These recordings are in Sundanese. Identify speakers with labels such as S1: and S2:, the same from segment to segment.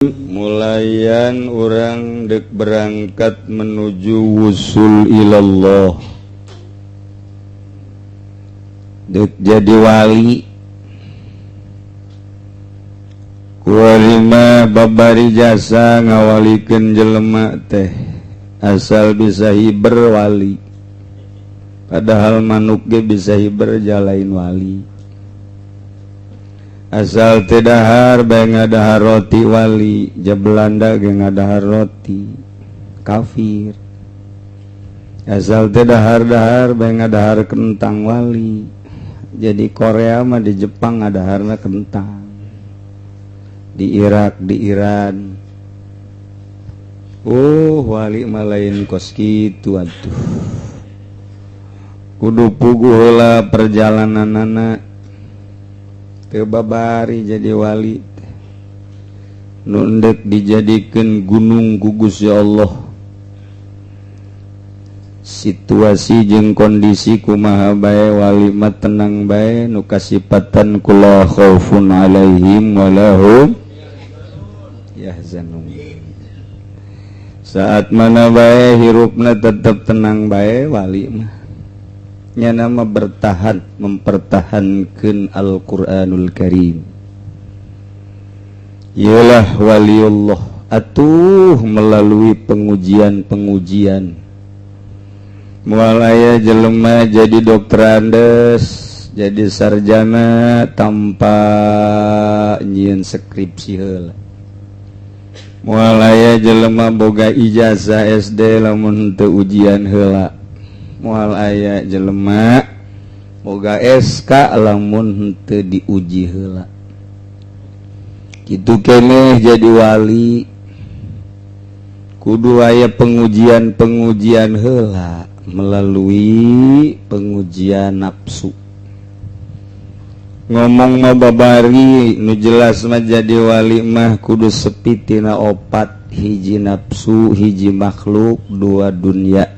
S1: Mulayan orang dek berangkat menuju wusul ilallah, dek jadi wali. Kuarima babari jasa ngawalikeun jelema teh asal bisa hiber wali, padahal manuk ge bisa hiber jalain wali. Asal teu dahar bae ngadahar roti wali, Belanda ge ngadahar roti kafir. Asal teu dahar-dahar bae ngadahar kentang wali, jadi Korea mah di Jepang ngadaharna kentang, di Irak di Iran. Wali mah lain kos kitu atuh. Kudu puguh heula perjalananana, teu babari jadi wali nundek dijadikeun gunung gugus ya Allah. Situasi jeung kondisi kumaha bae wali mah tenang bae, nu kasipatan kula khaufun alaihim walahum yahzanun. Saat mana bae hirupna tetep tenang bae wali mah nya nama bertahan mempertahankan Al-Quranul Karim. Ialah waliullah atuh melalui pengujian-pengujian. Moal aya jelema jadi dokter Andes, jadi sarjana tanpa nyieun skripsi heula. Moal aya jelema boga ijazah SD lamun teu ujian heula. Moal aya jelema boga SK lamun henteu diuji heula. Kitu keneh jadi wali kudu aya pengujian-pengujian heula melalui pengujian nafsu. Ngomong mah babari, nu jelas mah jadi wali mah kudu sepi tina opat, hiji nafsu, hiji makhluk, dua dunia.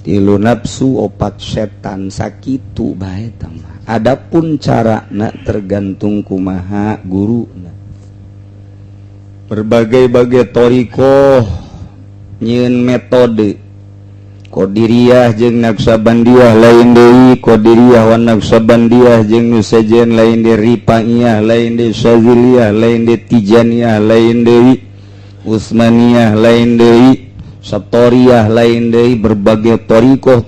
S1: Tilu nafsu, opat setan, sakitu bae tamah. Adapun carana tergantung kumaha guruna. Berbagai-bagai torikoh nyieun metode. Qadiriyah jeung Naqsabandiyah lain deui, Qadiriyah wan Naqsabandiyah jeung nu sejen lain deui, Rifaiyah lain deui, Syadziliyah lain deui, Tijaniyah lain deui, Utsmaniyah lain deui, Satoriyah lain deui. Berbagai torikoh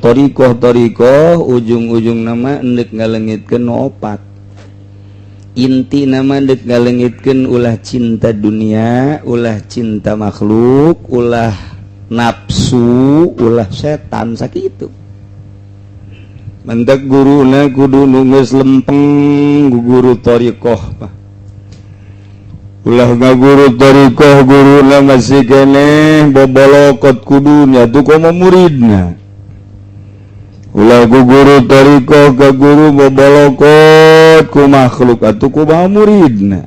S1: ujung-ujung nama endek ngalengitkeun opat. Inti nama endek ngalengitkeun ulah cinta dunia, ulah cinta makhluk, ulah nafsu, ulah setan sakitu. Mentek guruna kudu nu geus lempeng guru torikoh mah. Ulah ngaguru torikoh guruna masih keneh bobolokot kudunya tuh komo muridna. Ulah guru torikoh ka guru bobolokot ku makhluk atuh kumaha muridna.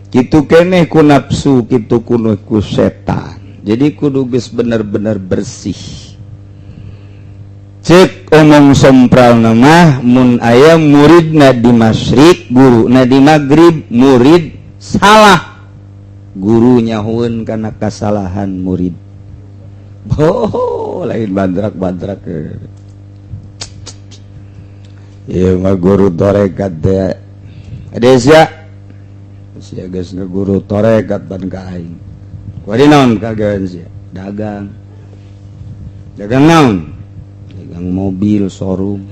S1: Kitu keneh ku nafsu, kitu kuno ku setan. Jadi kudu geus bener-bener bersih. Cek omong sompral mah mun aya muridna di masyrik, guruna di magrib, murid salah, guru nyahueun kana kasalahan murid. Lain badrak-badrak. Ieu mah guru torekat teh. Adesya sia geus ngaguru torekat ban ka aing. Kuari naon kagawean sia? Dagang. Dagang naon? Dagang mobil showroom.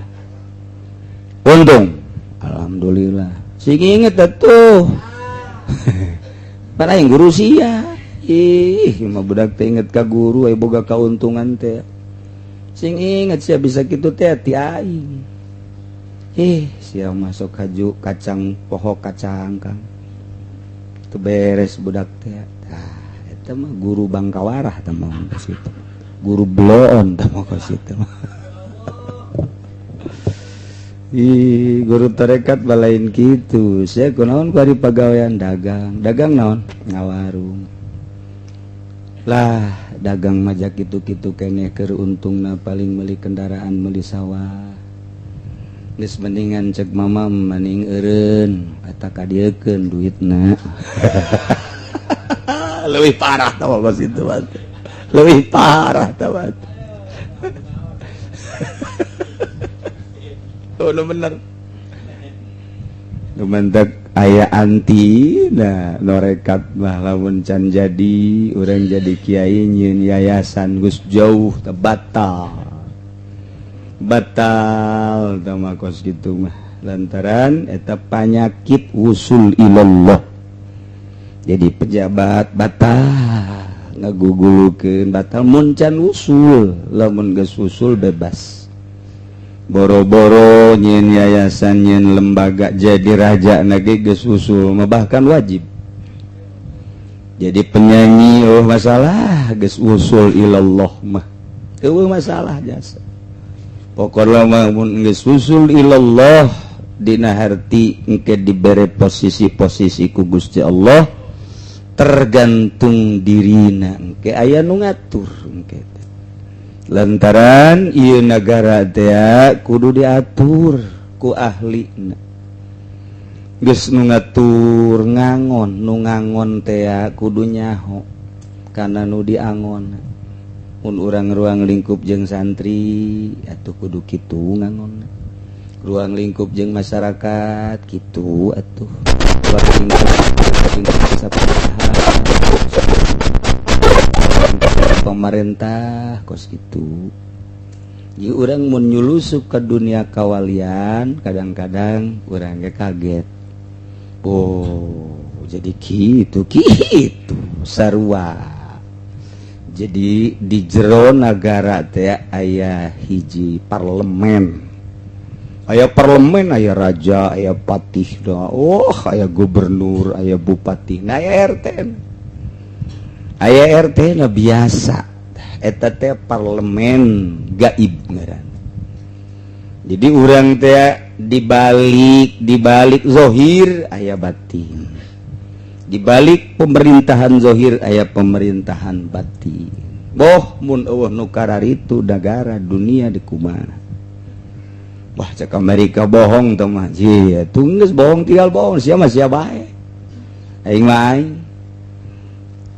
S1: Untung alhamdulillah. Sing inget atuh. Para yang guru sia, mah budak teh inget ka guru aya boga kauntungan teh. Sing inget sia bisa kitu teh ti aing. Sia masuk haju kacang poho kacang Kang. Teu beres budak teh. Tah eta mah guru Bangkawarah teh mah ka situ. Guru bloon teh mah ka situ. Guru tarekat balain gitu. Saya kunaon ku ari pagawean dagang. Dagang naon? Ngawarung. Lah, dagang mah kitu-kitu keneh keur untungna paling meuli kendaraan, meuli sawah. Geus mendingan cek mama mending eureun eta kadiekeun duitna. lebih parah tau kos itu lebih parah tau oh bener mentek aya anti nah norekat mah lamun can jadi urang jadi kiai nyeun yayasan geus jauh teh batal tama kos kitu mah lantaran eta panyakit usul ilallah jadi pejabat batal ngagugulukeun batal mun can usul lamun geus usul bebas boro-boro nyeun yayasan nyeun lembaga jadi raja nage geus usul mah bahkan wajib jadi penyanyi masalah geus usul ilallah mah eueuh masalah jasa pokokna mah mun geus usul ilallah dina harti engke dibere posisi-posisi ku Gusti Allah tergantung dirina engke aya nu ngatur engke lantaran ieu nagara teh kudu diatur ku ahlina geus nu ngatur ngangon teh kudu nyaho kana nu diangon mun urang ruang lingkup jeung santri atuh kudu kitu ngangon ruang lingkup jeung masyarakat kitu atuh ruang lingkup pemerintah kos gitu jadi urang mun nyulusup ke dunia kawalian kadang-kadang urang ge kaget oh jadi kitu sarua jadi di jero nagara teh aya hiji parlemen aya raja aya patih aya gubernur aya bupati nah aya RT na biasa eta teh parlemen gaib ngaran jadi urang teh dibalik zahir aya batin dibalik pemerintahan zahir aya pemerintahan batin boh mun eueuh nu kararitu negara dunia di kumaha wah cek Amerika bohong teh mah jieu geus bohong tinggal bohong sia mah sia bae aing mah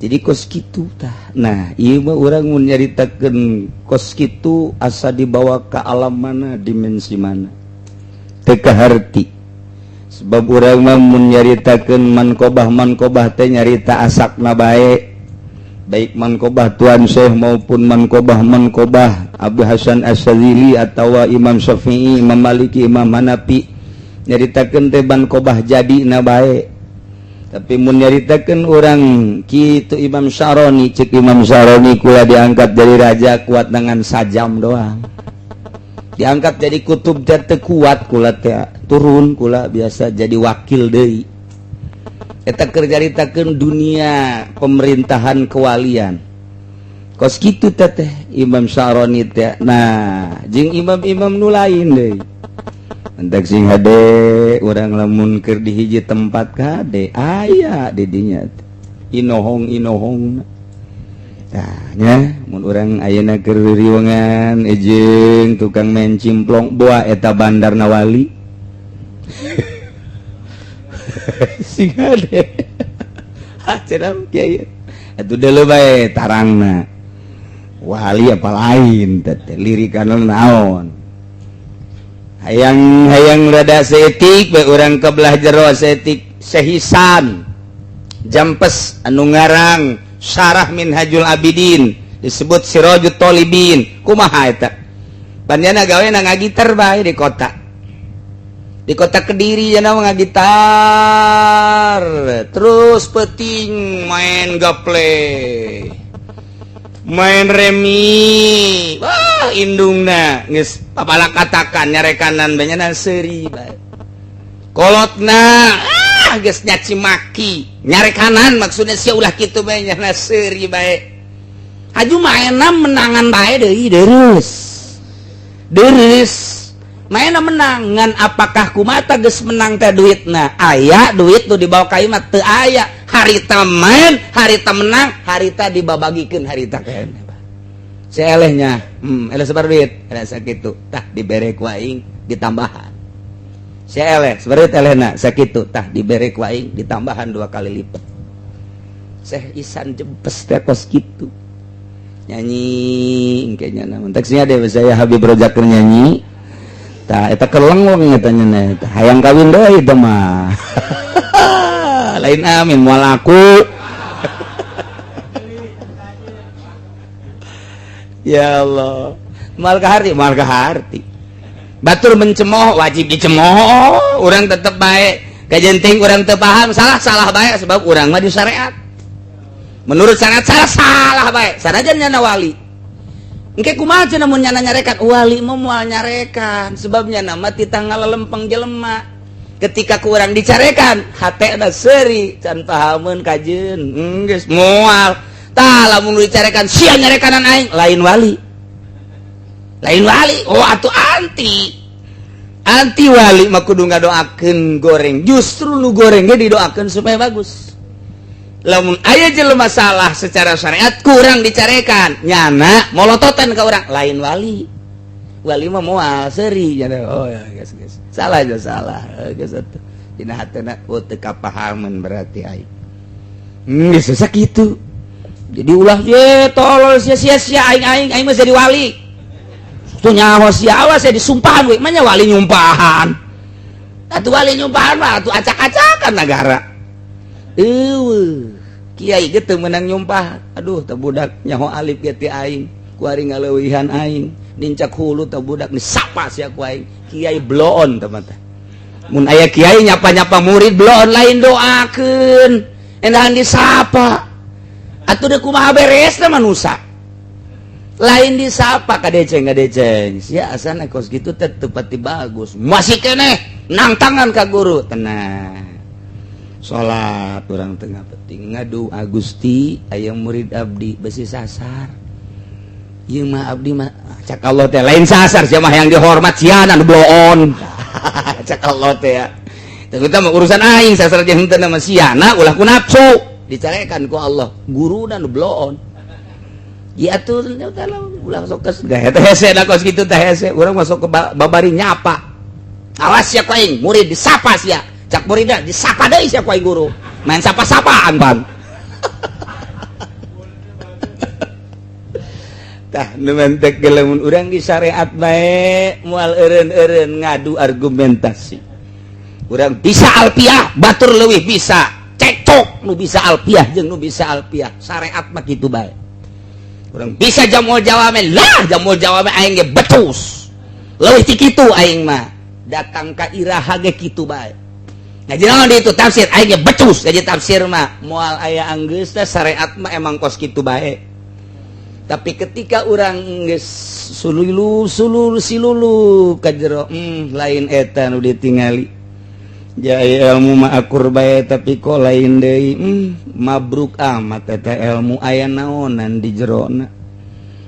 S1: jadi kos kitu tah nah ieu mah urang mun nyaritakeun kos kitu asa dibawa ka alam mana dimensi mana teu kaharti sebab urang mah mun nyaritakeun manqobah teh nyarita asakna bae baik manqobah Tuan Syekh maupun manqobah Abu Hasan Asyadzili atawa Imam Syafi'i Imam Maliki Imam Hanafi nyaritakeun teh manqobah jadina bae tapi mun nyaritakeun urang kitu Imam Syaroni cek Imam Syaroni kula diangkat jadi raja kuat dengan sajam doang diangkat jadi kutub teh kuat kula teh turun kula biasa jadi wakil deui eta keur nyaritakeun dunia pemerintahan kewalian kos kitu teh Imam Syaroni teh nah jeung imam-imam nu lain deui entek sing hade urang lamun keur di hiji tempat kade aya di dinya inohong tah nya mun urang ayeuna keur riwengan jeung tukang main cimplong boa eta bandarna wali sing hade cenah kiai atuh deuleu bae tarangna wali apa lain teh lirikanna naon hayang rada seetik bae urang kebelah jero seetik sehisan jampes anu ngarang Syarah Minhajul Abidin disebut Sirajut Thalibin kumaha eta panjana gawe na ngagitar bae di kota Kediri cenah ngagitar terus peting main gaple main remi wah indungna geus papala katakan nyarekanan banyak seuri bae kolotna geus nyaci maki nyarekanan maksudnya sia ulah kitu bae nya seuri bae aju maena menangan bae deui deres mainna menang ngan apakah kumata geus menang teh duitna aya duit tuh dibawa ka imah teu aya harita main harita menang harita dibabagikeun harita keneh seelehnya eleh sabar duit eleh sakitu tah dibere ku aing ditambahan seeleh sabar duit elehna sakitu tah dibere ku aing ditambahan 2 kali lipat
S2: Syekh Isan jebes teh kos kitu nyanyi kayaknya namun teksnya deh saya Habib Rojak nyanyi tah eta kelengong katanya teh hayang kawin deui teh mah lain amin moal aku ya Allah mal kaharti batur mencemooh wajib dicemooh urang tetep bae kajenting urang teu paham salah bae sebab urang mah di syariat menurut syariat salah baik sanajan nyana wali engke kumaha cenah mun nyana nyarekan wali mah moal nyarekan sebabnya nama ti tanggal lempeng jelema ketika kurang dicarekan hatena seuri can pahameun kajeun geus moal tah lamun dicarekan sia nyarekanan aing lain wali oh atuh anti wali mah kudu ngadoakeun goreng justru nu goreng ge didoakeun supaya bagus lamun aya jelema salah secara syariat kurang dicarekan nyana molototan ka urang lain wali mah moal seuri nya oh ya guys salah geus atuh dina hatena teu kapahaman berarti aing geus sakitu jadi ulah ye tolol sia-sia aing mah jadi wali tuh nyaho sia awas saya disumpahan we mah wali nyumpahan atuh wali nyumpahan mah atuh acak-acakan negara kiai gitu menang nyumpah aduh teu budak nyaho alif ge ti aing kuari ngaleuwihan aing nincak hulu teu budak disapa sia ku aing kiai bloon teman-teman mun aya kiai nyapa-nyapa murid bloon lain doakeun endahan disapa atuh deuk kumaha beresna manusia lain disapa kadeceng sia asana kos kitu teh teu pati bagus masih keneh nang tangan ka guru tenang salat urang tengah penting ngadu Agusti aya murid abdi besi sasar ieu mah abdi mah cak Allah teh lain sasar sia mah yang dihormat siana nu bloon cak Allah teh ya terutama urusan aing sasar jeung henteu nama siana ulah ku nafsu dicarekan ku Allah guruna nu bloon ya atuh ulah sok kes gaeta hese da kos kitu teh hese urang masuk ke babari nyapa awas sia ku aing murid disapa sia cak muridna disapa deui sia ku aing guru main sapa-sapaan pan tah nu mentek lamun urang di syariat bae moal eureun-eureun ngadu argumentasi urang bisa alpiah batur leuwih bisa cekcok nu bisa alpiah jeung nu bisa alpiah syariat mah kitu bae urang bisa jamul jawame lah jamul jawame aing ge betus leuwih ti kitu aing mah datang ka iraha ge kitu bae ngaji naon di itu tafsir aing ge betus jadi tafsir mah moal aya anggeus teh syariat mah emang kos kitu bae tapi ketika urang geus silulu ka jero lain eta nu ditingali jai ilmu mah akur bae tapi kok lain deui mabruk amat eta ilmu aya naonan di jerona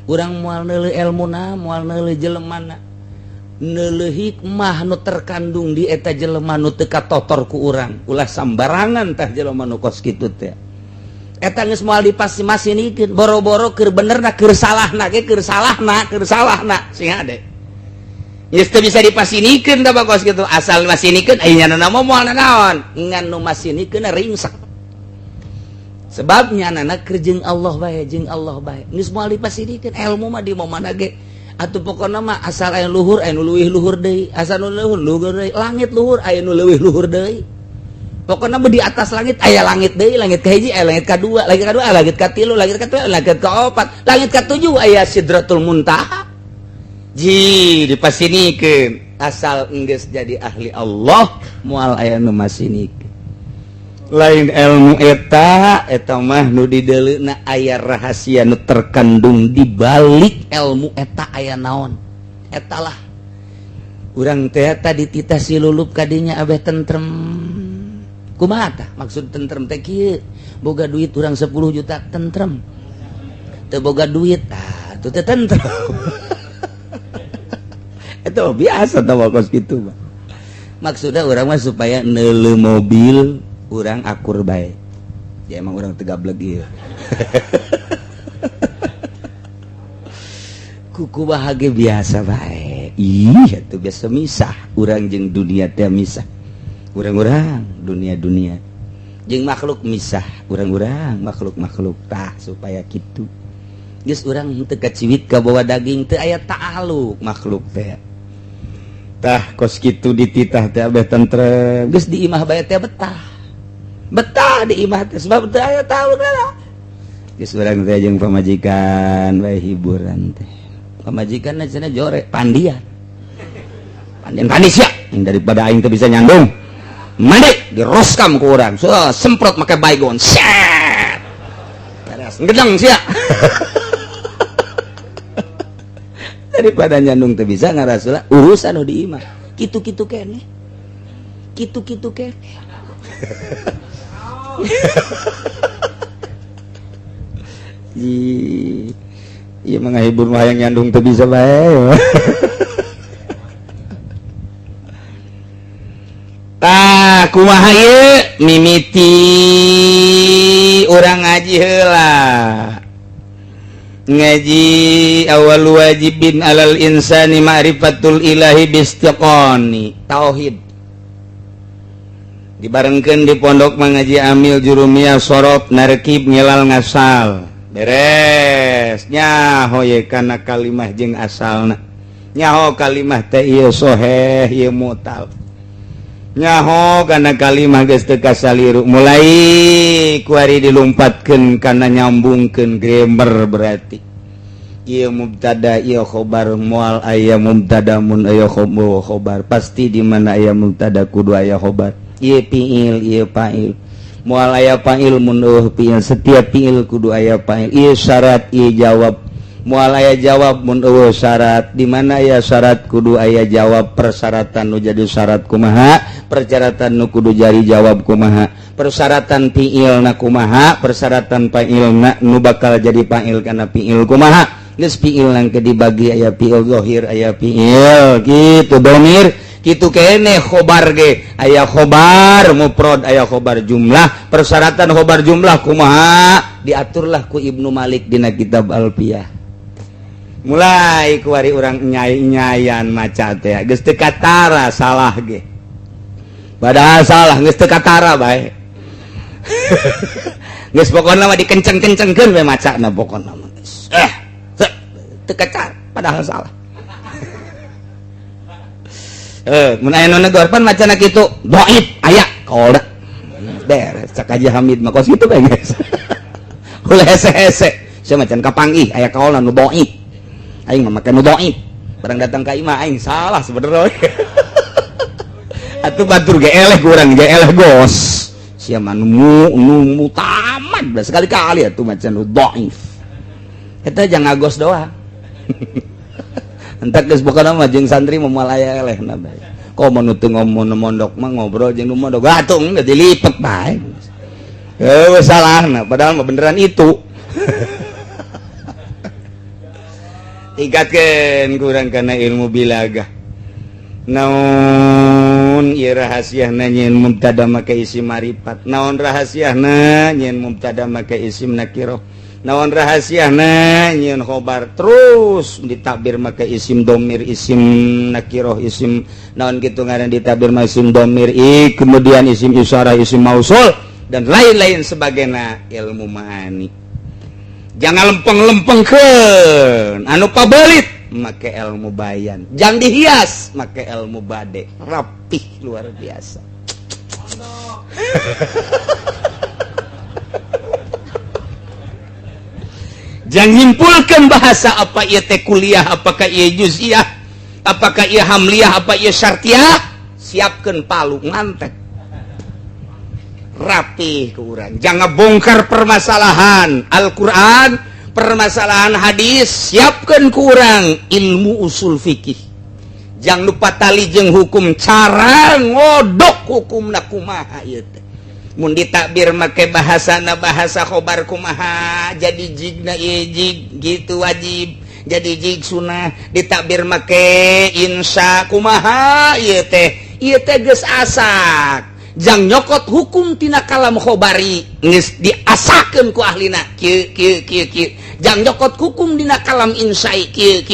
S2: urang moal neuleuh ilmuna moal neuleuh jelemana neuleuh hikmah nu terkandung di eta jelema nu teu katotor ku urang ulah sambarangan tah jelema nu kos kitu teh eta geus moal dipasimasinikeun boro-boro keur benerna keur salahna ge keur salahna sing ade geus teu bisa dipasinikeun da kos kitu asal masinikeun aya nyana moal naon ngan nu masinikeun ringsek sebab nyana keur jeung Allah bae geus moal dipasinikeun ilmu mah di mana ge atuh pokona mah asal aya luhur aya nu leuwih luhur deui asal nu luhur deui langit luhur aya nu leuwih luhur deui pokona di atas langit aya langit deui langit kahiji aya langit kadua langit katilu langit katilu langit kaopat langit katujuh aya sidratul muntaha ji dipasinikeun asal enggeus jadi ahli Allah moal aya nu masinikeun lain ilmu eta mah nu di deuleuna aya rahasia nu terkandung di balik ilmu eta aya naon eta lah urang teh tadi titah silulup kadinya abeh tentrem kumaha tah maksud tentrem teh kieu boga duit urang 10 juta tentrem teu boga duit teu teh tentrem eta biasa tah kos kitu mah maksudna urang mah supaya neuleuh mobil urang akur bae ya emang urang teu gablek ieu kuku bahagia biasa bae ih atuh biasa misah urang jeung dunia teh misah urang-urang dunia jeung makhluk misah urang-urang makhluk-makhluk tah supaya kitu geus urang teu kaciwit ka bawa daging teu aya ta'aluk makhluk teh tah kos kitu dititah teh abeh tentrem geus di imah bae teh betah di imah teh sebab teu aya ta'aluk geus urang teh jeung pamajikan bae hiburan teh pamajikanna cenah jore pandian sia daripada aing teh bisa nyandung mandi diroskam ku urang so semprot make baygon set beres ngedeng sia daripada nyandung teh bisa ngarasula urusan di imah kitu-kitu keneh iya mah ngahibur mah hayang nyandung teu bisa bae tah kumaha ieu mimiti urang ngaji heula ngaji awal wajibin alal insani ma'rifatul ilahi bistiqoni tauhid dibarengkeun di pondok mengaji amil jurumiyah sorop narkib ngilal ngasal beres nyaho ye kana kalimah jeung asalna nyaho kalimah teh ieu soheh ieu mutal nyaho kana kalimah geus teu kasaliru mulai kuari dilumpatkeun kana nyambungkeun grammar berarti ieu mubtada ieu khobar moal aya mubtada mun aya khobar pasti di mana aya mubtada kudu aya khobar ieu fiil ieu fa'il moal aya fa'il mun fiil setiap fiil kudu aya fa'il ieu syarat ieu jawab moal aya jawab mun syarat di mana aya syarat kudu aya jawab persyaratan nu jadi syarat kumaha persyaratan nu kudu jari jawab kumaha persyaratan fiilna kumaha persyaratan fa'ilna nu bakal jadi fa'il kana fiil kumaha geus fiil nang ke dibagi aya fiil zahir aya fiil kitu domir kitu keneh khobar ge aya khobar mufrad aya khobar jumlah persyaratan khobar jumlah kumaha diaturlah ku Ibnu Malik dina kitab Alfiyah mulai kuari urang nyayan maca teh geus teu katara salah ge padahal salah geus teu katara bae geus pokona mah dikenceng-kencengkeun we macana pokona mah teu kacar padahal salah mun aya nu negorpan macana kitu dhaif aya kaoda beres cak Haji Hamid mah kos kitu bae guys ulah hese-hese saya macan kapanggih aya kaola nu dhaif aing mah make nu dhaif barang datang ka imah aing salah sebenarnya atuh batur ge eleh urang ge eleh gos sia mah nu tamat sekali-kali atuh macan nu dhaif eta jangan ngagos doang entak geus pokona mah jeung santri moal aya elehna bae komo nu teu ngomong mondok mah ngobrol jeung nu mondok gatung geus dilipet bae salahna padahal mah beneran itu tingkatkeun kurang kana ilmu bilagah naon ieu rahasiana nyeun mubtada make isim marifat naon rahasiana nyeun mubtada make isim nakirah naon rahasiana nyeun khobar terus ditakbir make isim domir isim nakirah isim naon kitu ngaran ditakbir make isim domir kemudian isim isyarah isim mausul dan lain-lain sebagainya ilmu ma'ani jangan lempeng-lempengkeun anu pabelit make ilmu bayan jangan dihias make ilmu bade rapih luar biasa jangan nyimpulkan bahasa apa ieu teh kuliah apakah ieu juz'iyah apakah ieu hamliyah apa ieu syartiyah siapkeun palu ngantek rapih ke urang jangan bongkar permasalahan Al-Quran permasalahan hadis siapkan ke urang ilmu usul fikih jangan lupa tali jeung hukum cara ngodok hukumna kumaha ieu teh mun ditakbir make bahasana bahasa khobar kumaha jadi jigna ieu jig gitu wajib jadi jig sunah ditakbir make insya kumaha ieu teh geus asak jang nyokot hukum tina kalam khobari geus diasakeun ku ahlina kieu jang nyokot hukum dina kalam insai kieu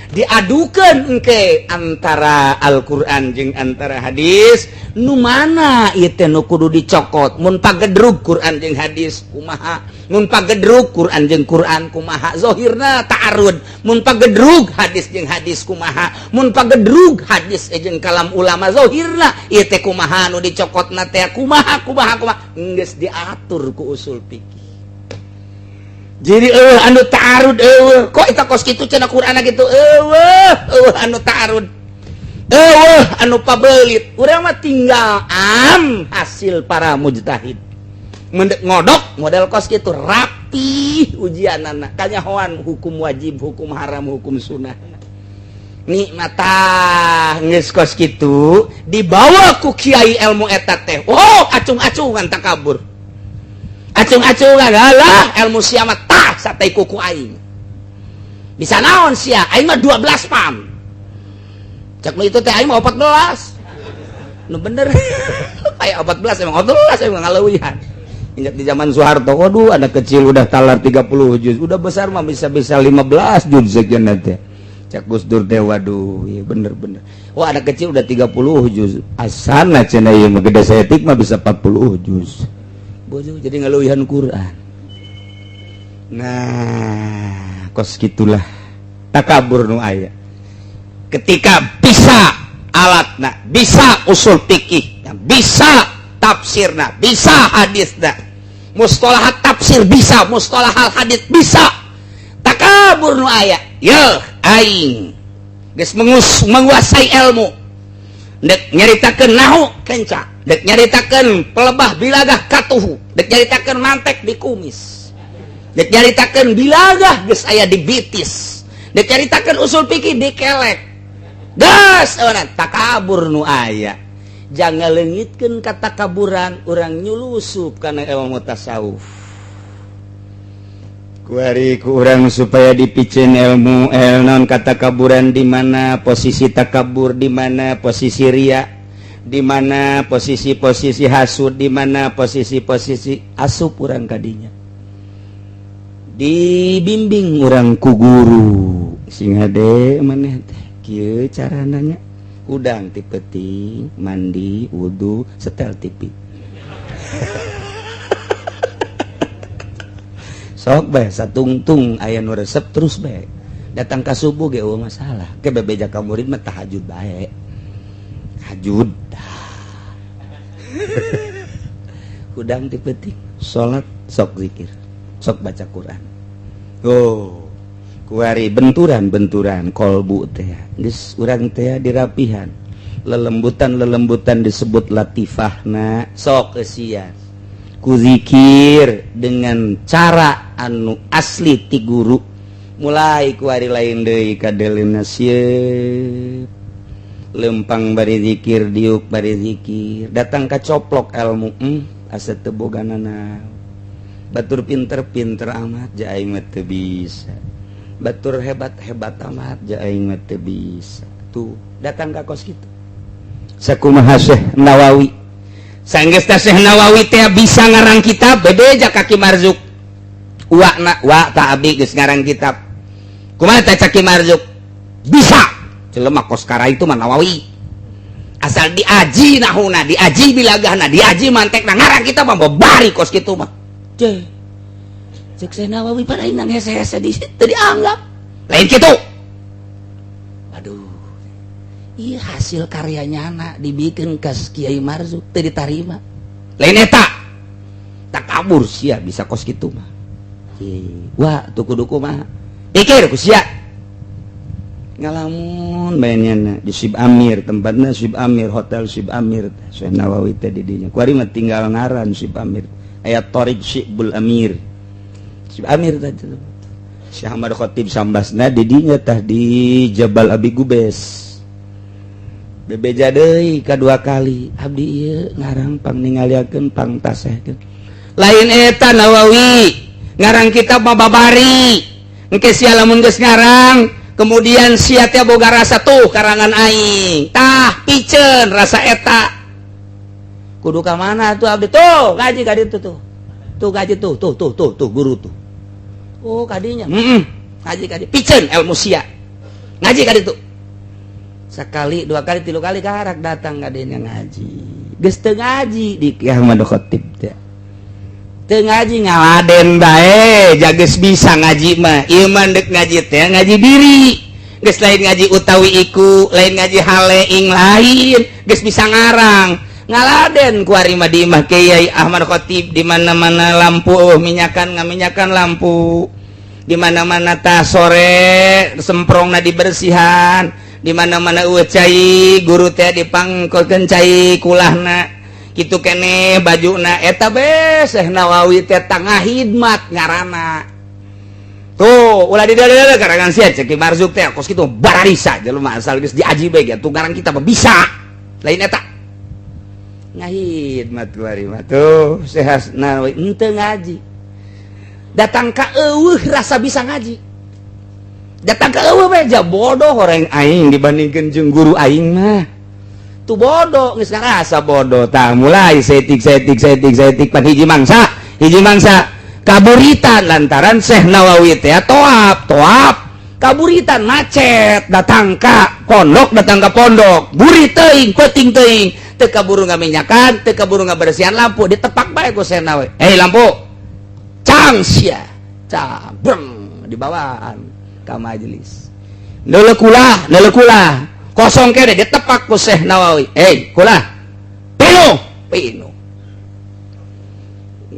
S2: diadukan engke antara Al-Quran jeung antara hadis nu mana ieu teh nu kudu dicokot mun pagedrug Quran jeung hadis kumaha mun pagedrug Quran jeung Quran kumaha zahirna ta'arud mun pagedrug hadis jeung hadis kumaha mun pagedrug hadis jeung kalam ulama zahirna ieu teh kumaha nu dicokotna teh kumaha geus diatur ku usul fikih. Jadi anu ta'arud kok eta kos kitu cenah Qur'ana gitu anu ta'arud anu pabelit urang mah tinggal hasil para mujtahid ngodok model kos kitu rapi ujianana kanyahoan hukum wajib hukum haram hukum sunnah nikmata geus kos kitu dibawa ku kiai ilmu eta teh acung-acungan takabur acung-acungan lah ilmu sia mah tah satay kuku aing bisa naon sia aing mah 12 pam cek nu itu teh aing mah 14 nu bener aya 14 emang 14 emang ngaleuwihan ingat di zaman Soeharto waduh anak kecil udah talar 30 juz udah besar mah bisa 15 juz sekian teh cek Gus Dur teh waduh iya bener wah anak kecil udah 30 juz asana cenah ieu mah gede saeutik mah bisa 40 juz bodoh jadi ngaleuwihan Quran. Nah, kos gitulah takabur nu aya. Ketika bisa alatna, bisa usul fikih, bisa tafsirna, bisa hadisna. Mustalahat tafsir bisa, mustalahat hadis bisa. Takabur nu aya. Yeuh aing geus menguasai ilmu. Dek nyaritakeun nahu kenca, dek nyaritakeun pelebah bilagah katuhu, dek nyaritakeun mantek di kumis, dek nyaritakeun bilagah geus aya di bitis, dek nyaritakeun usul fikih di kelek. Gas eueuh takabur nu aya. Jangan leungitkeun ka takaburan urang nyulusup kana ilmu tasawuf. Kuari ku urang supaya dipicen ilmu non kata kaburan di mana posisi takabur di mana posisi ria di mana posisi hasud di mana posisi asup urang kadinya dibimbing urang ku guru sing hade maneh teh kieu carana nya udang ti peuting mandi wudu setel TV sok bae satungtung aya nu resep terus bae datang ka subuh ge masalah ke bebeja ka murid mah tahajud bae tahajud udang ti peuting salat sok zikir sok baca Quran kuari benturan kolbu teh geus urang teh dirapihan lelembutan disebut latifahna sok eusian ku zikir dengan cara anu asli ti guru mulai ku hari lain deui kadelina sieup lempang bari zikir diuk bari zikir datang ka coplok ilmu asa teu boganana batur pinter amat ja aing mah teu bisa batur hebat amat ja aing mah teu bisa tuh datang ka kos kitu sakumaha Syekh Nawawi sanggeus Syekh Nawawi teh bisa ngarang kitab bebeja kaki Marzuk wa ta abdi geus ngarang kitab kumaha teh Ki Marzuk bisa jelema kos kara itu mah Nawawi asal diaji nahuna diaji bilagahna diaji mantekna ngarang kitab mah bari kos kitu mah cek Syekh Nawawi pada inang hese-hese di teu dianggap lain kitu aduh iya hasil karyanya anak dibikin ke Kiai Marzuk teu ditarima lain eta takabur sia bisa kos kitu mah wah tuh kudu kumaha pikir ku sia ngalamun mainnya di Sib Amir tempatna Sib Amir hotel Sib Amir Syekh Nawawi teh di dinya kuari mah tinggal ngaran Sib Amir aya Thoriq Syibul Amir Sib Amir teh Syekh Ahmad Khatib sambasna di dinya tah di Jabal Abi Gubes bebeja deui kadua kali abdi ieu ngarang pang ningaliakeun pang tasehkeun lain eta Nawawi ngarang kitab mah babari engke sia lamun geus ngarang kemudian sia teh boga rasa tuh karangan aing tah piceun rasa eta kudu ka mana tuh abdi tuh ngaji ka ditu tuh ngaji tuh guru tuh oh kadinya ngaji ka ditu piceun ilmu sia ngaji ka ditu sekali 2 kali 3 kali karak datang ngadenya ngaji geus teu ngaji di Ahmad Khatib teh teu ngaji ngaladen bae jageus bisa ngaji mah ieu mah deuk ngaji teh ngaji diri geus lain ngaji utawi iku lain ngaji haleing lain geus bisa ngarang ngaladen ku ari mah di imah Kiai Ahmad Khatib di mana-mana lampu minyakan ngaminyakan lampu di mana-mana tah sore semprongna dibersihan di mana-mana eueuh cai guru teh dipangkokeun cai kulahna kitu keneh bajuna eta be Syekh Nawawi teh tangah hidmat ngaranna tuh ulah di daerah karangan sia cek Marzuk teh kos kitu bararisa jelema asal geus diaji bae gitu ngarang kita mah bisa lain eta ngahidmat kuari mah tuh Syekh Nawawi henteu ngaji datang ka eueuh rasa bisa ngaji datang ka eueuh bae ja bodoh orang aing dibandingkeun jeung guru aing mah tuh bodoh geus ngarasa bodoh tah mulai setik pan hiji mangsa kaburitan lantaran Syekh Nawawi teh toap kaburitan macet datang ka pondok buri teuing peuting teuing teu kaburu ngaminyakan teu kaburu ngabersihan lampu ditepak bae ku Syekh Nawawi lampu cang sia cabreng dibawaan ka majelis neuleuh kulah kosong kene ditepak ku Syekh Nawawi kulah pinu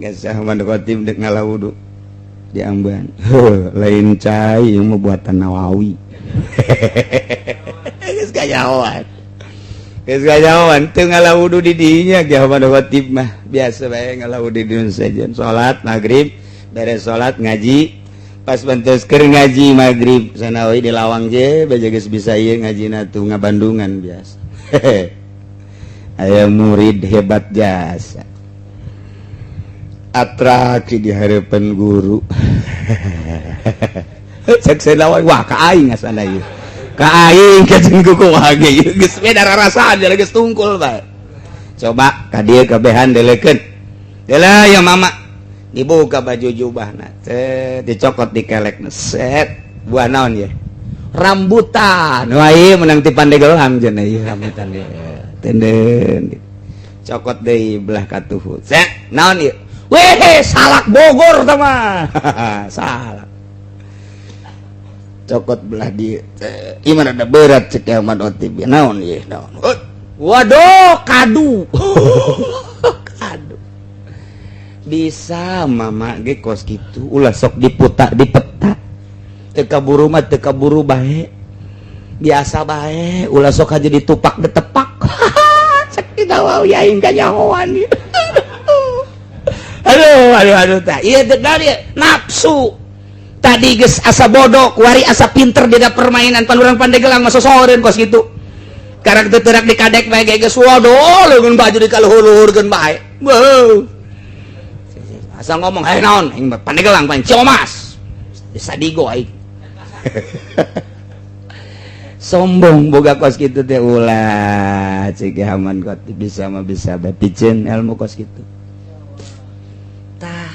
S2: geus Ahmad Khatib dek ngalawudu di amban lain cai yang buatan Nawawi geus gajawan teu ngalawudu di dinya ge Ahmad Khatib mah biasa bae ngalawudu di dieu saja salat maghrib beres salat ngaji pas bentos keur ngaji maghrib Sanawi di lawang je bae geus bisa ieu ngajina tuh ngabandungan biasa aya murid hebat jasa atraki di harapan guru cek Sanawi wah ka aing asana ieu ka aing ka jeung kumaha ge geus beda rarasaan geus tungkul bae coba ka dieu kabehan delekeun deula ya mama dibuka baju jubahna dicokot di kelekna set buah naon ya rambutan wah ieu menang ti Pandeglang cenah ieu rambutan ieu tenden cokot deui belah katuhu set naon ieu weh salak Bogor tah mah salak cokot belah dieu ieu mah rada berat cek Ahmad Khatib naon ieu naon waduh kadu kadu bisa mama ge kos gitu ulah sok diputar di peta teu kaburu mah teu kaburu bae biasa bae ulah sok aja ditupak ditepak cek Nawawi aing kanyahoan aduh tah ieu teh dari nafsu tadi geus asa bodoh kuari asa pinter dina permainan pan urang Pandeglang mah sosoreun kos kitu karang teu teurak dikadek bae geus waduh leungeun baju dikaluhur-luhurkeun bae asal ngomong naon aing Pandeglang pan Ciomas bisa digo aing sombong boga kos kitu teh ulah cik Ahmad Khatib bisa mah bisa bae piceun ilmu kos kitu tah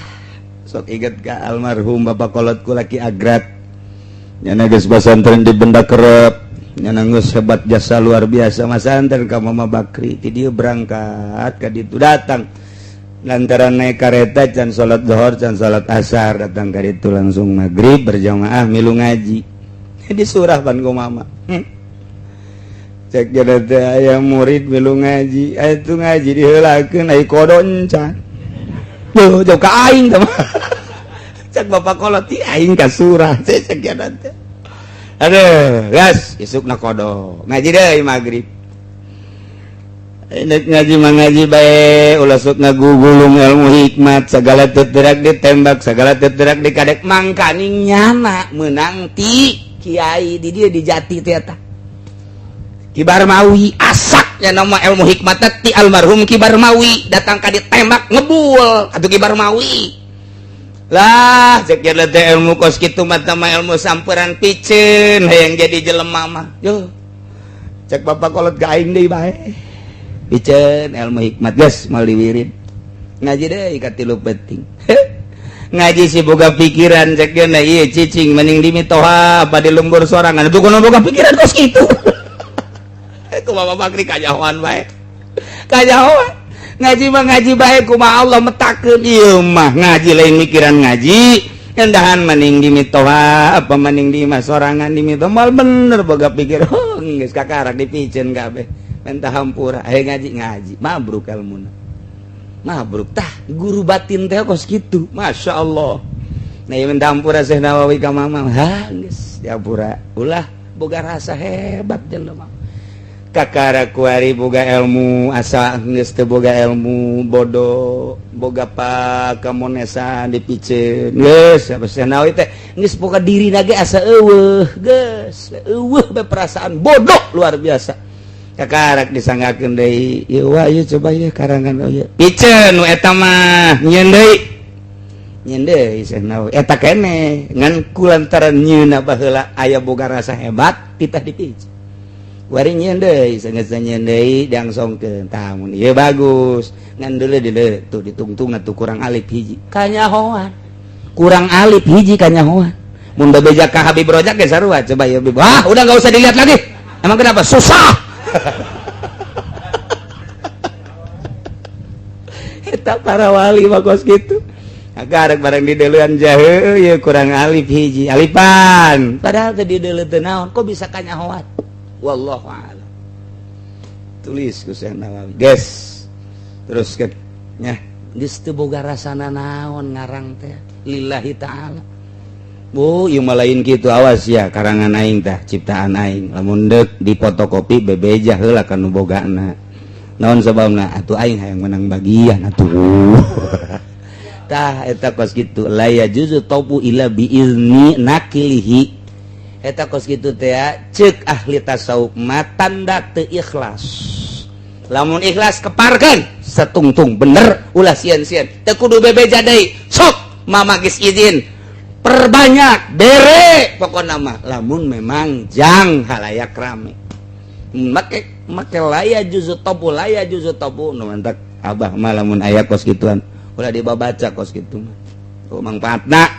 S2: sok inget ka almarhum Bapak Kolot ku laki Agrat nyana geus basantren di Benda Kerep nyana geus hebat jasa luar biasa masantren ka Mama Bakri ti dieu berangkat ka ditu datang lantaran naik kareta can salat zuhur can salat asar datang ka ditu langsung maghrib berjamaah milu ngaji di surah pan ku mama cek jadi teh aya murid milu ngaji atuh ngaji diheulakeun ai kodon can tuh jauh ka aing teh cek Bapak Kolot ti aing ka surah cek jadi teh aduh gas isukna kodo ngaji deui maghrib Enak ngaji mangaji bae ulah sok ngagugulung ilmu hikmat segala teterak ditembak segala teterak dikadek mangkaning nyana menang ti kiai di dia di Jati teh eta Kibar Mawi asaknya nama ilmu hikmat ti almarhum Kibar Mawi datang ka ditembak ngebul atuh Kibar Mawi lah cek teh ilmu kos kitu mah ilmu sampuran piceun hayang jadi jelema mah yo cek Bapak Kolot ka aing deui bae piceun ilmu hikmat geus mal diwirid ngaji deui ka 3 penting ngaji sih boga pikiran cek iya cicing mending dimitoha apa di lembur sorangan itu kono boga pikiran kos gitu kumaha bakri kajahoan bae kajahoan ngaji mah ngaji bae kumaha Allah metakeun ieu mah ngaji lain mikiran ngaji endahan mending dimitoha apa mending di mah sorangan dimitoha mal bener boga pikir geus kakarak dipicen kabeh mentah hampura aya ngaji mabruk ilmuna mabruk tah guru batin teh kos kitu masya Allah nah ieu mentah hampura Syekh Nawawi ka mamah geus diampura ulah boga rasa hebat jelema kakara kuari boga ilmu asa geus teu boga ilmu bodoh boga pakamonesan dipicen geus apa Syekh Nawawi teh geus boga dirina ge asa eueuh geus eueuh be perasaan bodoh luar biasa kakarak disanggakeun deui ieu coba ieu karangan ieu piceun nu eta mah nyieun deui Syekh Nawawi eta keneh ngan kulantaran nyieunna baheula aya boga rasa hebat titah dipiceun wari nyieun deui sangeus nyieun deui diangsongkeun tah mun ieu bagus ngan deuleu tuh ditungtungna tuh kurang alif hiji kanyahoan kurang alif hiji kanyahoan mun bebeja ka Habib Rojak ge sarua coba ieu udah enggak usah dilihat lagi emang kenapa susah eta para wali mah kos kitu agarek bareng di deuleun jahe ieu kurang alif hiji alifan padahal teh di deuleu teu naon kok bisa kanyahoan wallahu a'lam tulis ku Syekh Nawawi guys teruskeun nya geus teu boga rasana naon ngarang teh lillahi ta'ala ieu mah lain kitu awas ya karangan aing tah ciptaan aing lamun deuk di fotokopi bebeja heula kana bogana naon sababna atuh aing hayang menang bagian atuh tah eta kos kitu la yajuzu taubu ila bi izni nakilihi eta kos kitu teh ceuk ahli tasawuf mah tanda teu ikhlas lamun ikhlas keparkeun satungtung bener ulah sieun-sieun teu kudu bebeja deui sok mama geus izin perbanyak dere pokokna mah lamun memang jang halayak rame make laya juzu topu nu mantak abah mah lamun aya kos gituan ulah dibabaca kos kitu mah mangpaatna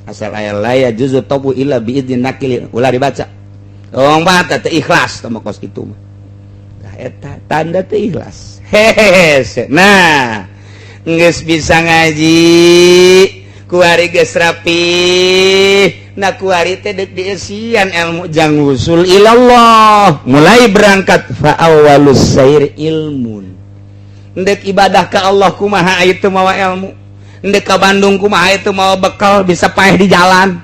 S2: asal aya laya juzu topu illa bi idzin nakil ulah dibaca mangpaatna teu ikhlas tama kos kitu mah tah eta tanda teu ikhlas hehehe nah geus bisa ngaji kuari geus rapi na kuari teh deuk dieusian ilmu jang usul ilallah mulai berangkat fa awwalus sair ilmun endek ibadah ka Allah kumaha itu mawa ilmu endek ka Bandung kumaha itu mawa bekal bisa paeh di jalan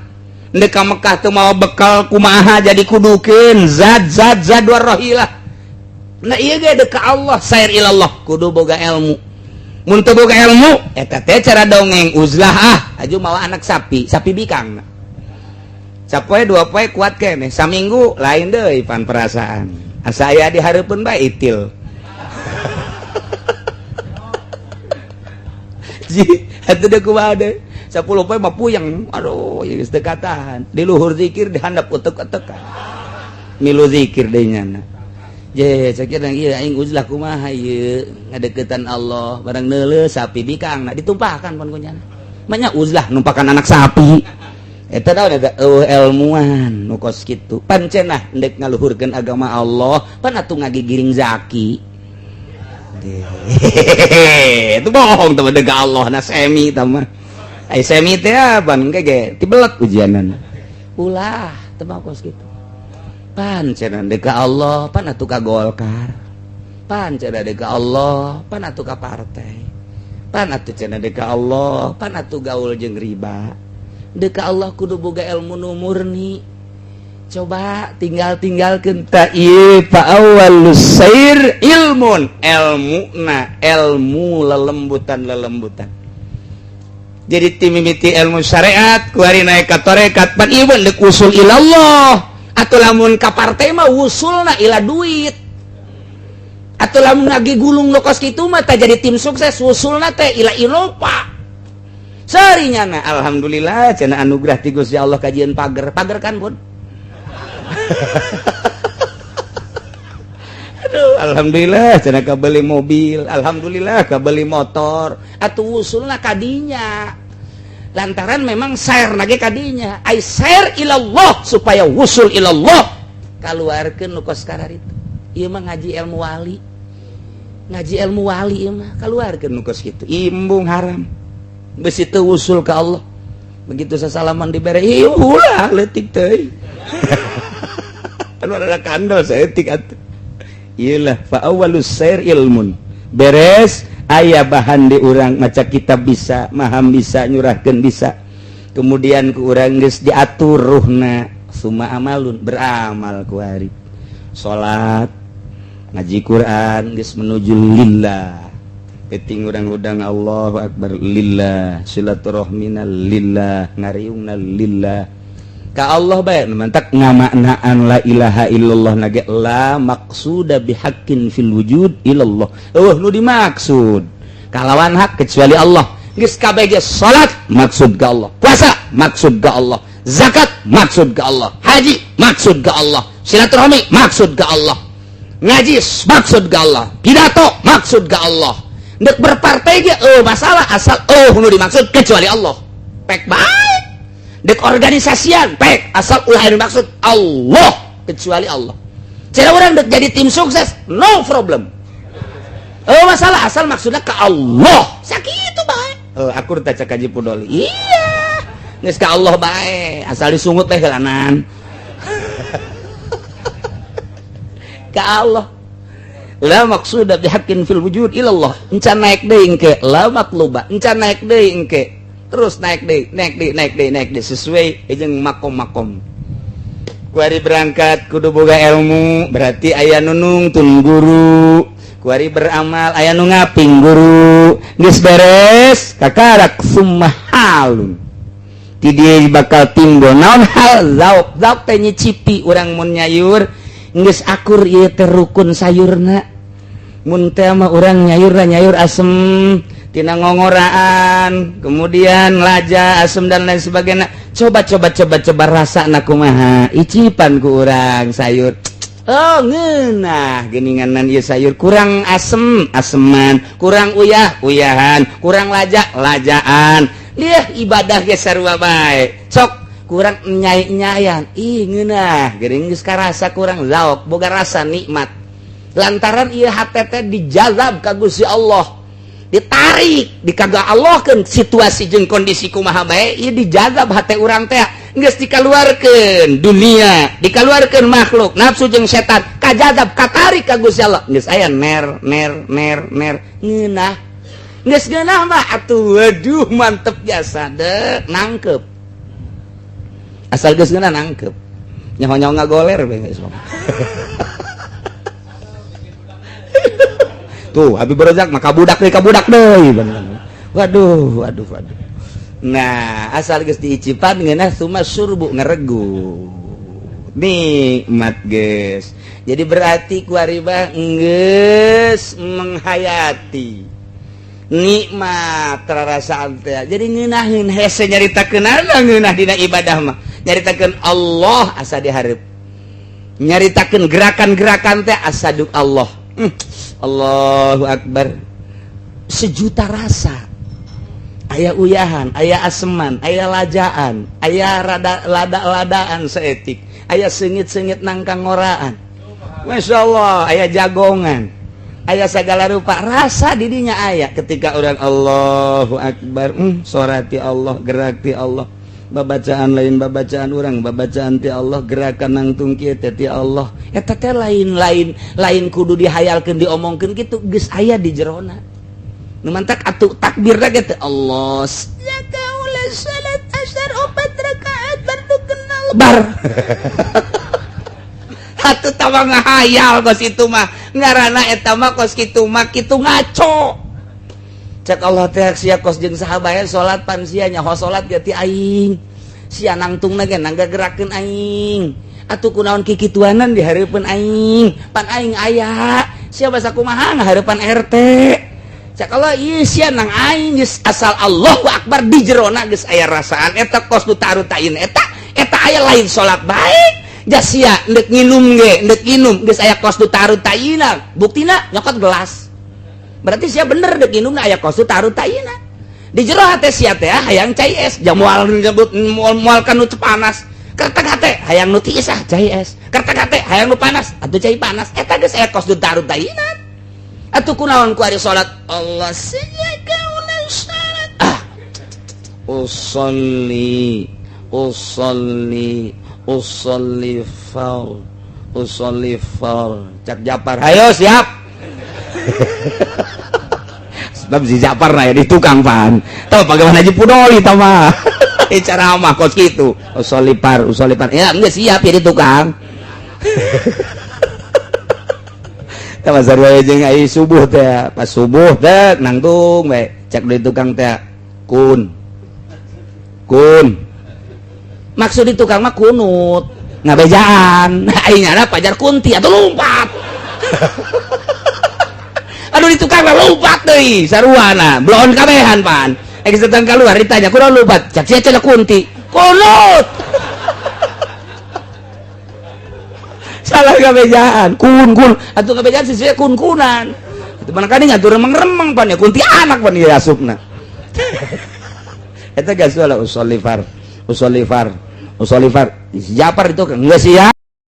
S2: endek ka Mekah teu mawa bekal kumaha jadi kudukeun zat warrohilah nah ieu ge deuk ka Allah sair ilallah kudu boga ilmu mun teu boga ilmu eta teh cara dongeng uzlah aju mawa anak sapi bikang sapoe dua poe kuat keneh saminggu lain deui pan perasaan asa aya di hareupeun bae itil ji atuh deuk kumaha deui 10 poe mah puyeng aduh geus teu katahan di luhur zikir dihandap utek-utekan milu zikir deui nyana je sakira ieu aing uzlah kumaha ieu ngadeuketan Allah barang neuleuh sapi bikang ditumpahkan pun kunyana manya uzlah numpakan anak sapi eta daun eta ilmuwan nu kos kitu pancen nah endek ngaluhurkeun agama Allah pan atuh ngagigiring zaki itu bohong teman deuk Allah na semi tah mah ai semi teh apa engke tibelet ujianan ulah teu kos kitu pan cenah deuk ka Allah pan atuh ka Golkar pan cenah deuk ka Allah pan atuh ka partai pan atuh cenah deuk ka Allah pan atuh gaul jeung riba deuk ka Allah kudu boga ilmu nu murni coba tinggalkeun ta ieu fa awwalus sair ilmun ilmu lelembutan jadi timimiti ilmu syariat kuari naik ka tarekat pan ieu deuk usul ilallah atau lamun ka partai mah usulna ila duit atau lamun lagi gulung lokos kitu mah teh jadi tim sukses usulna teh ila Innova sarinya na alhamdulillah cenah anugerah ti Gusti Allah kajian pager kan pun aduh alhamdulillah cenah kabeli mobil alhamdulillah kabeli motor atuh usulna kadinya lantaran memang sair nage kadinya ai sair ilallah supaya wusul ilallah kaluarkeun nu kos kararitu ieu mah ngaji ilmu wali ieu mah kaluarkeun nu kos kitu imbung haram geus teu wusul ka Allah begitu sasalaman dibere ieu ulah leutik teuing anu ada kandol saeutik atuh ieu lah fa awwalus sair ilmun beres aya bahan di urang maca kitab bisa maham bisa nyurahkeun bisa kemudian ku urang geus diatur ruhna summa amalun beramal ku hari salat ngaji Quran geus menuju lillah penting urang-urang Allahu akbar lillah silaturahmina lillah ngariungna lillah ka Allah bae mantak ngamaknaan la ilaha illallah nage la maqsuda bihaqqin fil wujud illallah nu dimaksud kalawan hak kecuali Allah geus kabeh ge salat maksud ka Allah puasa maksud ka Allah zakat maksud ka Allah haji maksud ka Allah silaturahmi maksud ka Allah ngaji maksud ka Allah pidato maksud ka Allah dek berpartai ge masalah asal nu dimaksud kecuali Allah pek bae dek organisasian pek asal ulah yang dimaksud Allah kecuali Allah cara orang dek jadi tim sukses no problem masalah asal maksudnya ke Allah sakitu bae aku taca kaji pudoli iya geus ka Allah bae asal disungut teh helanan ka Allah la maqsuda bihaqqin fil wujud ilallah encan naik deui engke la maqluba encan naik deui engke terus naik deh sesuai jeung makom kuari berangkat kudu boga ilmu berarti aya nu nungtun guru kuari beramal aya nu ngaping guru geus beres kakarak summa halun ti dieu bakal timbul naon hal zauq teh nyicipi urang mun nyayur geus akur ieu teh rukun sayurna mun teh mah urang nyayur asem tina ngongoraan kemudian laja asem dan lain sebagainya coba rasa na kumaha icipan ku urang sayur ngeunah geuninganan ieu sayur kurang aseman kurang uyahan kurang lajaan liah ibadah ge sarua bae sok kurang nyai-nyayan ngeunah geuning geus karasa kurang zauk boga rasa nikmat lantaran ieu hate teh dijazab ka Gusti Allah ditarik dikaga Allahkeun situasi jeung kondisi kumaha bae ieu dijazab hate urang teh geus dikaluarkeun dunia dikaluarkeun makhluk nafsu jeung setan kajazab katarik ka Gusti Allah geus aya ner ngeunah geus ngeunah mah atuh waduh mantep biasa deh nangkep asal geus ngeunah nangkep nyaho-nyaho ngagoler bae geus tuh Habib Rozak maka budak deui waduh nah asal geus diicipan ngeunah summa surbu ngaregu nikmat geus jadi berarti kuari bah geus menghayati nikmat rarasaan teh jadi ngeunaheun hese nyaritakeun ngeunah dina ibadah mah nyaritakeun Allah asa dihareup nyaritakeun gerakan-gerakan teh asaduk Allah Allahu Akbar sejuta rasa aya uyahan aya aseman aya lajaan aya lada-ladaan seetik aya seungit-seungit nangkang ngoraan Masya Allah aya jagongan aya segala rupa rasa didinya aya ketika orang Allahu Akbar sorati Allah gerak ti Allah babacaan lain babacaan urang babacaan ti Allah gerakan nangtung kieu teh ti Allah eta teh lain kudu dihayalkeun diomongkeun kitu geus aya di jerona nu mantak atuh takbir teh teh Allah yaqaula salat asyar 4 rakaat baru kenal bar atuh tama ngahayal kos itu mah ngaranna eta mah kos kitu mah kitu ngaco cek Allah teh sia kos jeung saha bae salat pan sia nyaho salat ge ti aing sia nangtungna ge nangga gerakeun aing atuh kunaon kikituanan di hareupeun aing pan aing aya sia basa kumaha ngahareupan RT cek Allah ieu sia nang aing geus asal Allahu Akbar di jerona geus aya rasaan eta kos nu tarutain eta aya lain salat baik jas sia endek nginum geus aya kos nu tarutaina buktina nyokot gelas berarti sia bener dek inumna aya kosu taruh taina di jero hate sia teh hayang cai es jamual nyebut moal kanu panas kertek hate hayang nu tiis cai es kertek hate hayang nu panas atuh cai panas eta geus aya kos darut dainan atuh kunaon ku ari salat Allah sajaka salat usolli cak Japar ayo siap sebab si Japar nah ya di tukang pan tau bagaimana Haji Pudoli tau mah cara mah kos gitu usolli par ya enggak siap ya di tukang tau sarua jeung ai subuh teh pas subuh teh nangtung we cek di tukang teh kun maksud di tukang mah kunut ngabejaan aingna pajar kunti atau lompat aduh di tukang mah lompat deui saruana blon kabehan pan geus datang keluar ditanya kunaon lompat cak sia cenah kunti kunut salah ngabejaan kun atuh ngabejaan sesuai kun-kunan atuh manakani ngatur remeng-remeng pan ya kunti anak pan ya asupna eta geus usolli far Japar itu enggak sih ya